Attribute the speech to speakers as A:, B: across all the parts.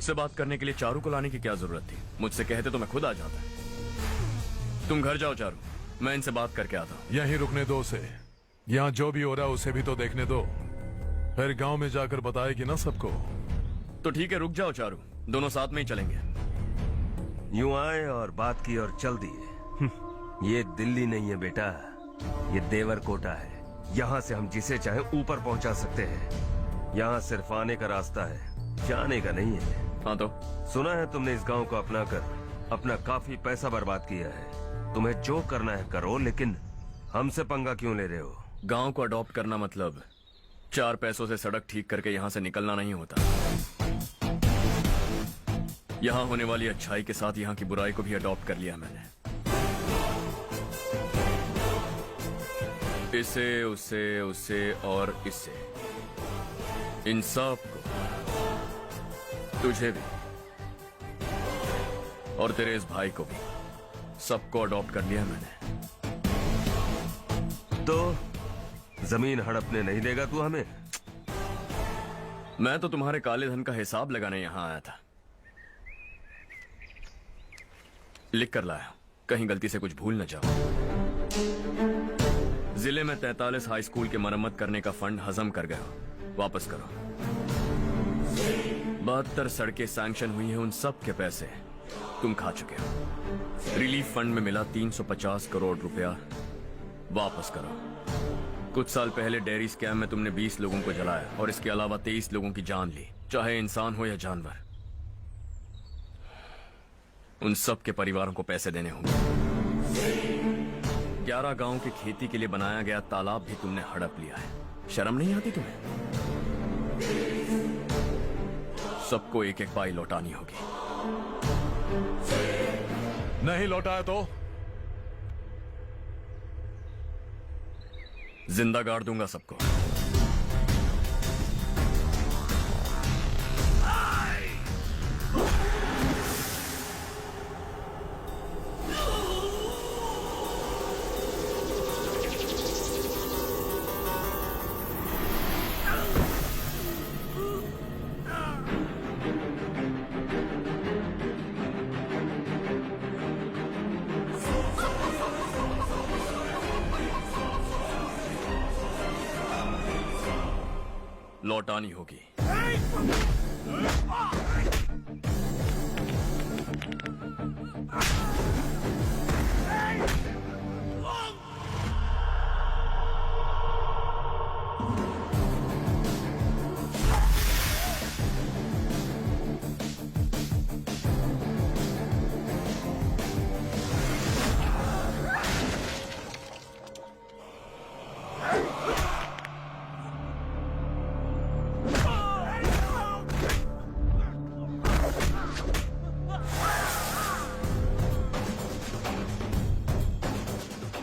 A: मुझसे बात करने के लिए चारू को लाने की क्या जरूरत थी? मुझसे कहते तो मैं खुद आ जाता। तुम घर जाओ चारू, मैं इनसे बात करके आता हूँ।
B: यहीं रुकने दो उसे। यहाँ जो भी हो रहा है उसे भी तो देखने दो, फिर गांव में जाकर बताएगी ना सबको।
A: तो ठीक है, रुक जाओ चारू, दोनों साथ में ही चलेंगे।
C: यूं आए और बात की और चल दिए। ये दिल्ली नहीं है बेटा, ये देवरकोटा है। यहाँ से हम जिसे चाहे ऊपर पहुँचा सकते हैं। यहाँ सिर्फ आने का रास्ता है, जाने का नहीं है।
A: हाँ तो
C: सुना है तुमने इस गांव को अपना कर अपना काफी पैसा बर्बाद किया है। तुम्हें जो करना है करो, लेकिन हमसे पंगा क्यों ले रहे हो?
A: गांव को अडॉप्ट करना मतलब 4 पैसों से सड़क ठीक करके यहाँ से निकलना नहीं होता। यहाँ होने वाली अच्छाई के साथ यहाँ की बुराई को भी अडॉप्ट कर लिया मैंने। इसे, उसे, उसे और इससे, इन सब को, तुझे भी और तेरे इस भाई को भी, सबको अडॉप्ट कर लिया मैंने।
C: तो जमीन हड़पने नहीं देगा तू हमें?
A: मैं तो तुम्हारे काले धन का हिसाब लगाने यहां आया था। लिख कर लाया, कहीं गलती से कुछ भूल न जाओ। जिले में 43 हाई स्कूल के मरम्मत करने का फंड हजम कर गया, वापस करो। 72 सड़कें सैंक्शन हुई हैं, उन सब के पैसे तुम खा चुके हो। रिलीफ फंड में मिला 350 करोड़ रुपया, वापस करो। कुछ साल पहले डेयरी स्कैम में तुमने 20 लोगों को जलाया और इसके अलावा 23 लोगों की जान ली, चाहे इंसान हो या जानवर। उन सब के परिवारों को पैसे देने होंगे। 11 गांव की खेती के लिए बनाया गया तालाब भी तुमने हड़प लिया है। शर्म नहीं आती तुम्हें? सबको एक एक पाई लौटानी होगी।
B: नहीं लौटाया तो
A: जिंदा गाड़ दूंगा सबको। लौटानी होगी।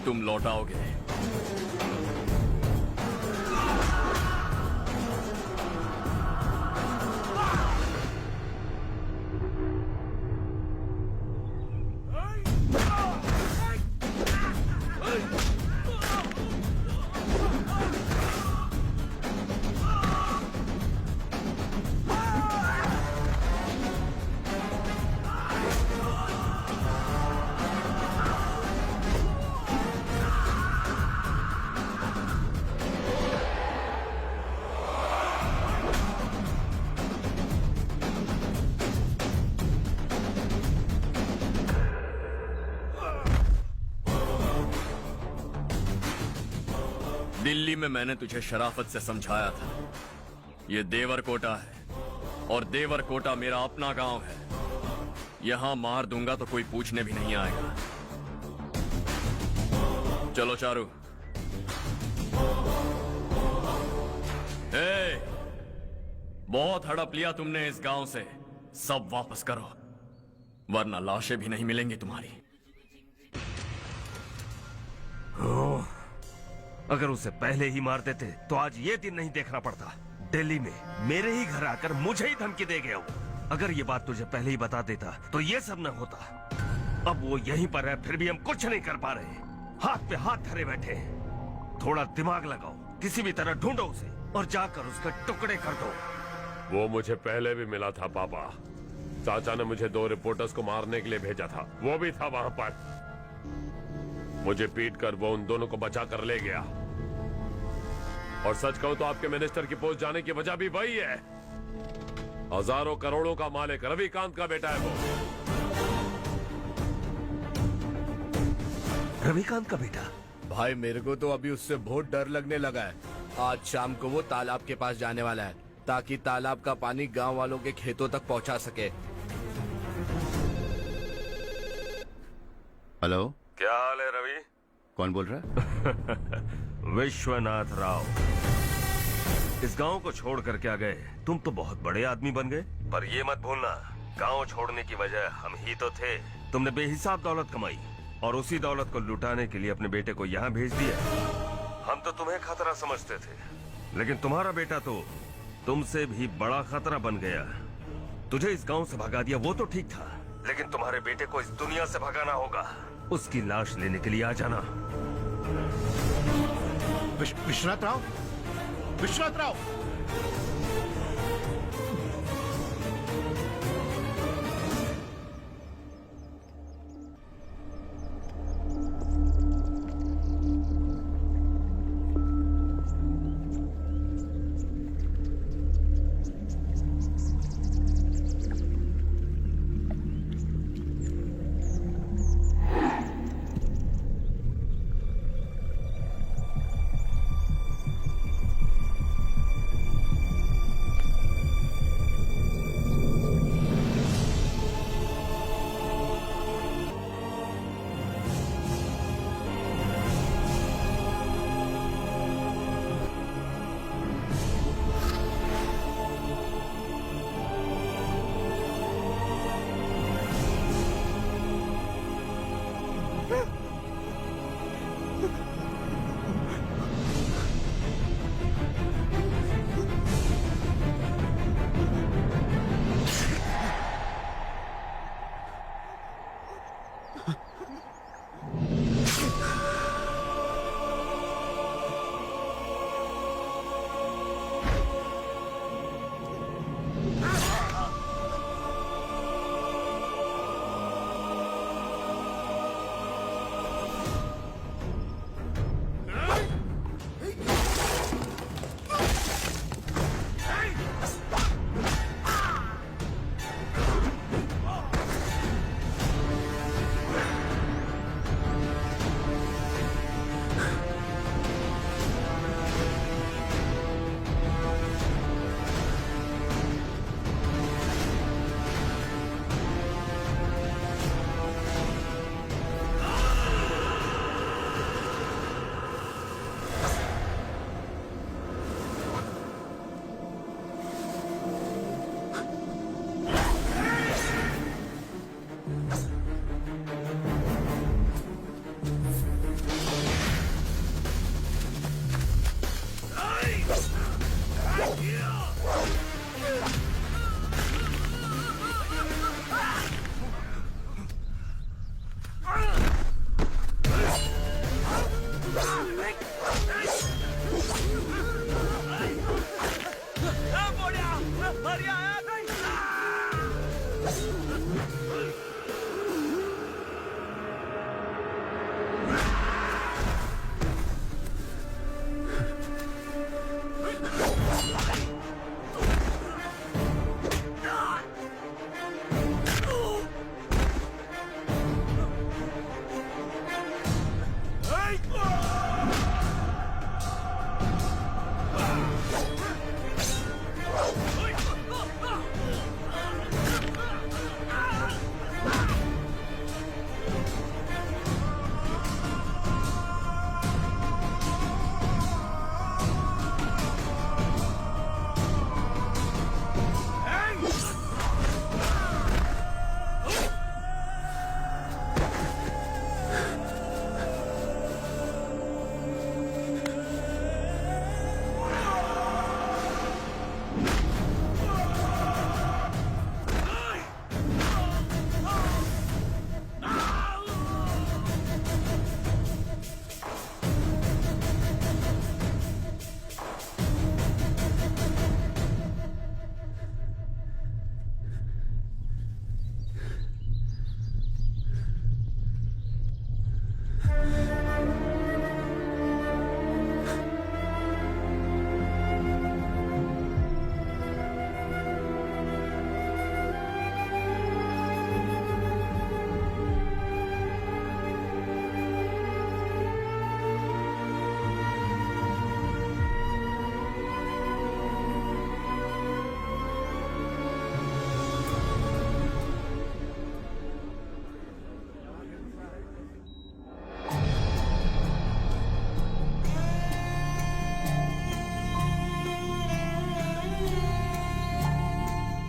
A: तुम लौटाओगे। दिल्ली में मैंने तुझे शराफत से समझाया था, ये देवरकोटा है और देवरकोटा मेरा अपना गांव है। यहां मार दूंगा तो कोई पूछने भी नहीं आएगा। चलो चारू। बहुत हड़प लिया तुमने इस गांव से, सब वापस करो, वरना लाशें भी नहीं मिलेंगी तुम्हारी।
C: अगर उसे पहले ही मार देते तो आज ये दिन नहीं देखना पड़ता। दिल्ली में मेरे ही घर आकर मुझे ही धमकी दे गया वो। अगर ये बात तुझे पहले ही बता देता तो ये सब न होता। अब वो यहीं पर है, फिर भी हम कुछ नहीं कर पा रहे। हाथ पे हाथ धरे बैठे हैं। थोड़ा दिमाग लगाओ, किसी भी तरह ढूंढो उसे और जाकर उसके टुकड़े कर दो।
D: वो मुझे पहले भी मिला था पापा, चाचा ने मुझे 2 रिपोर्टर्स को मारने के लिए भेजा था, वो भी था वहां पर। मुझे पीट कर वो उन दोनों को बचा कर ले गया। और सच कहूं तो आपके मिनिस्टर की पोस्ट जाने की वजह भी वही है। हजारों करोड़ों का मालिक रविकांत का बेटा है वो।
C: रविकांत का बेटा?
E: भाई मेरे को तो अभी उससे बहुत डर लगने लगा है। आज शाम को वो तालाब के पास जाने वाला है ताकि तालाब का पानी गांव वालों के खेतों तक पहुंचा सके।
F: हेलो,
C: क्या हाल है रवि?
F: कौन बोल रहा है?
C: विश्वनाथ राव। इस गांव को छोड़ कर क्या गए? तुम तो बहुत बड़े आदमी बन गए। पर ये मत भूलना, गांव छोड़ने की वजह हम ही तो थे। तुमने बेहिसाब दौलत कमाई और उसी दौलत को लुटाने के लिए अपने बेटे को यहाँ भेज दिया। हम तो तुम्हें खतरा समझते थे, लेकिन तुम्हारा बेटा तो तुमसे भी बड़ा खतरा बन गया। तुझे इस गांव से भगा दिया वो तो ठीक था, लेकिन तुम्हारे बेटे को इस दुनिया से भगाना होगा। उसकी लाश लेने के लिए आ जाना।
F: विश्वनाथ राव, विश्वनाथ राव।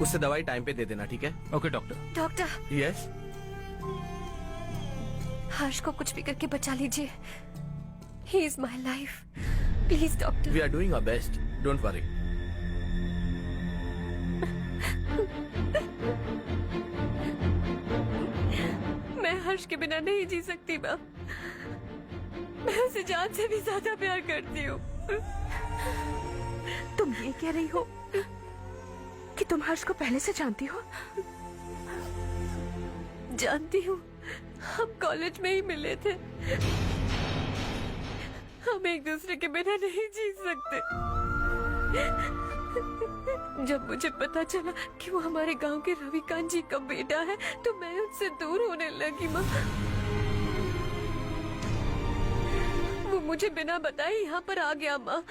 E: उससे दवाई टाइम पे दे देना, ठीक है?
G: Okay doctor.
H: Doctor,
E: yes.
H: Harsh को कुछ भी करके बचा लीजिए। He is my life, please doctor.
E: We are doing our best, don't worry.
H: मैं हर्ष के बिना नहीं जी सकती मैम। मैं उसे जान से भी ज्यादा प्यार करती हूँ।
I: तुम ये कह रही हो कि तुम हर्ष को पहले से जानती हो?
H: जानती हूँ, हम कॉलेज में ही मिले थे। हम एक दूसरे के बिना नहीं जी सकते। जब मुझे पता चला कि वो हमारे गांव के रविकांत जी का बेटा है तो मैं उनसे दूर होने लगी माँ। वो मुझे बिना बताए यहाँ पर आ गया माँ।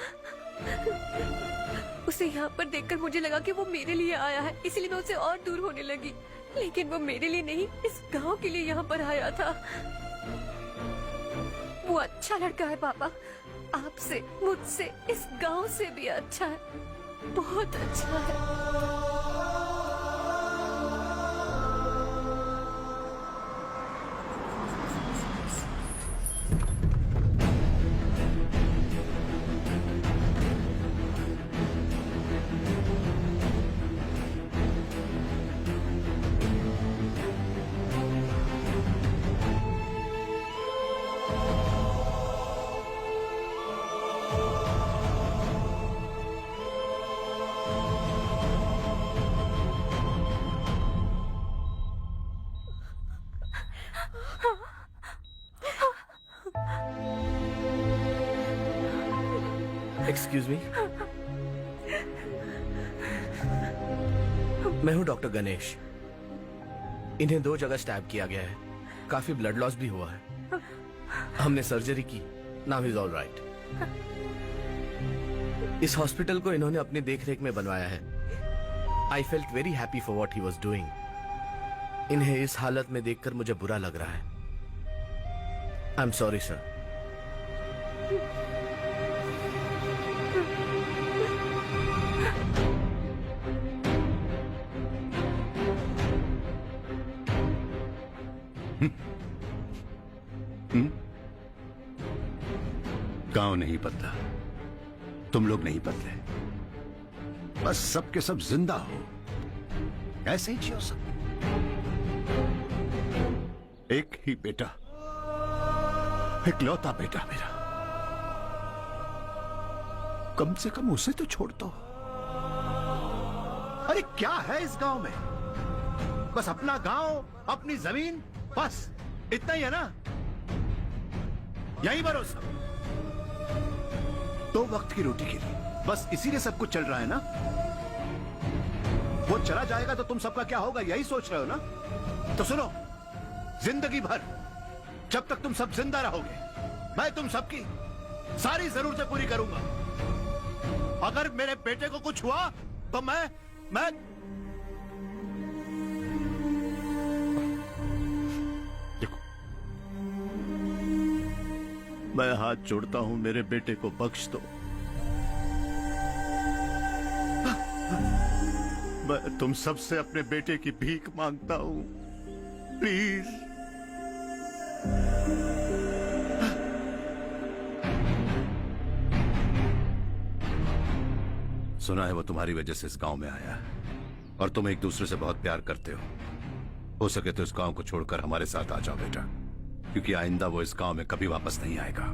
H: उसे यहाँ पर देखकर मुझे लगा कि वो मेरे लिए आया है, इसलिए मैं उससे और दूर होने लगी। लेकिन वो मेरे लिए नहीं, इस गांव के लिए यहाँ पर आया था। वो अच्छा लड़का है पापा, आपसे, मुझसे, इस गांव से भी अच्छा है, बहुत अच्छा है।
E: एक्सक्यूज मी, मैं हूं डॉक्टर गणेश। इन्हें 2 जगह स्टैब किया गया है, काफी ब्लड लॉस भी हुआ है। हमने सर्जरी की, नाउ इज ऑल राइट। इस हॉस्पिटल को इन्होंने अपनी देखरेख में बनवाया है। I felt very happy for what he was doing. इन्हें इस हालत में देखकर मुझे बुरा लग रहा है। I am sorry sir.
F: गांव नहीं बदला, तुम लोग नहीं बदले, बस सबके सब जिंदा हो, ऐसे ही जियो सब। एक ही बेटा, इकलौता बेटा मेरा, कम से कम उसे तो छोड़ दो। अरे क्या है इस गांव में? बस अपना गांव, अपनी जमीन, बस इतना ही है ना? यही भरोसा, 2 वक्त की रोटी के लिए, बस इसीलिए सब कुछ चल रहा है ना? वो चला जाएगा तो तुम सबका क्या होगा, यही सोच रहे हो ना? तो सुनो, जिंदगी भर जब तक तुम सब जिंदा रहोगे, मैं तुम सबकी सारी जरूरतें पूरी करूंगा। अगर मेरे बेटे को कुछ हुआ तो मैं देखो, मैं हाथ जोड़ता हूं, मेरे बेटे को बख्श दो। मैं तुम सबसे अपने बेटे की भीख मांगता हूं, प्लीज। सुना है वो तुम्हारी वजह से इस गांव में आया है और तुम एक दूसरे से बहुत प्यार करते हो सके तो इस गांव को छोड़कर हमारे साथ आ जाओ बेटा, क्योंकि आइंदा वो इस गांव में कभी वापस नहीं आएगा।